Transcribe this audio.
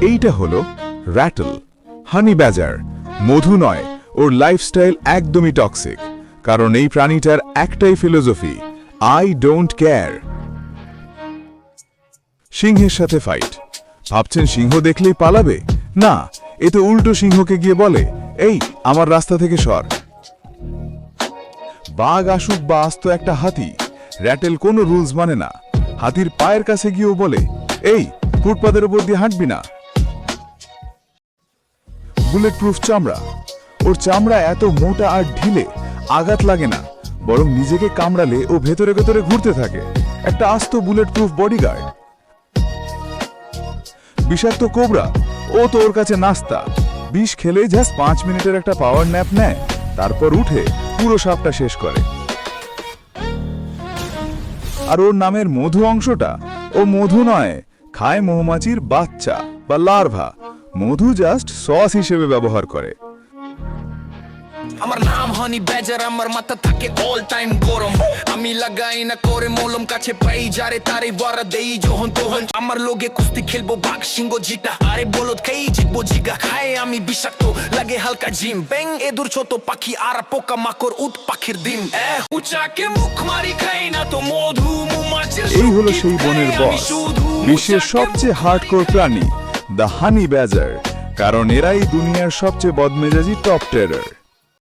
এইটা হলো র্যাটল, হানি ব্যাজার। মধু নয়, ওর লাইফস্টাইল একদমই টক্সিক। কারণ এই প্রাণীটার একটাই ফিলোসফি, আই ডোন্ট কেয়ার। সিংহের সাথে ফাইট। ভাবছেন সিংহ দেখলেই পালাবে? না, এ তো উল্টো সিংহকে গিয়ে বলে, এই আমার রাস্তা থেকে সর। বাঘ আসুক বা আস্ত একটা হাতি, র্যাটেল কোনো রুলস মানে না। হাতির পায়ের কাছে গিয়েও বলে, এই ফুটপাতের উপর দিয়ে হাঁটবি না। বুলেট প্রুফ চামড়া। ওর চামড়া এত মোটা আর ঢিলে আঘাত লাগে না, বরং নিজেকে কামড়ালে ও ভেতরে ভেতরে ঘুরতে থাকে। একটা আস্ত বুলেট প্রুফ বডিগার্ড। বিষাক্ত কোবরা, ও তো ওর কাছে নাস্তা। বিষ খেলে জাস্ট 5 মিনিটের একটা পাওয়ার ন্যাপ নেয়, তারপর উঠে পুরো সাপটা শেষ করে। আর ওর নামের মধু অংশটা, ও মধু নয়, খায় মৌমাছির বাচ্চা বা লার্ভা। মধু জাস্ট সস হিসেবে ব্যবহার করে। আমার নাম হানি ব্যাজার, আমার মাথা থাকে অল টাইম গরম। আমি লাগাই না করে মলম, কাছে পাই যারে তারে বড়া দেই যখন তখন। আমার লোকে কুস্তি খেলবো বাঘ সিংহ জিতা, আরে বলদ খেই জিতবো জিগা। খায় আমি বিষাক্ত, লাগে হালকা জিম। ব্যাং এদুর ছোট পাখি আর পোকা মাকড় উট পাখির ডিম। উচাকে মুখ মারি খাই না তো মধু মৌমাছির। এই হলো সেই বনের বস, বিশ্বের সবচেয়ে হার্ডকোর প্রাণী, দ্য হানি ব্যাজার। কারণ এরাই দুনিয়ার সবচেয়ে বদমেজাজি টপ টেরর।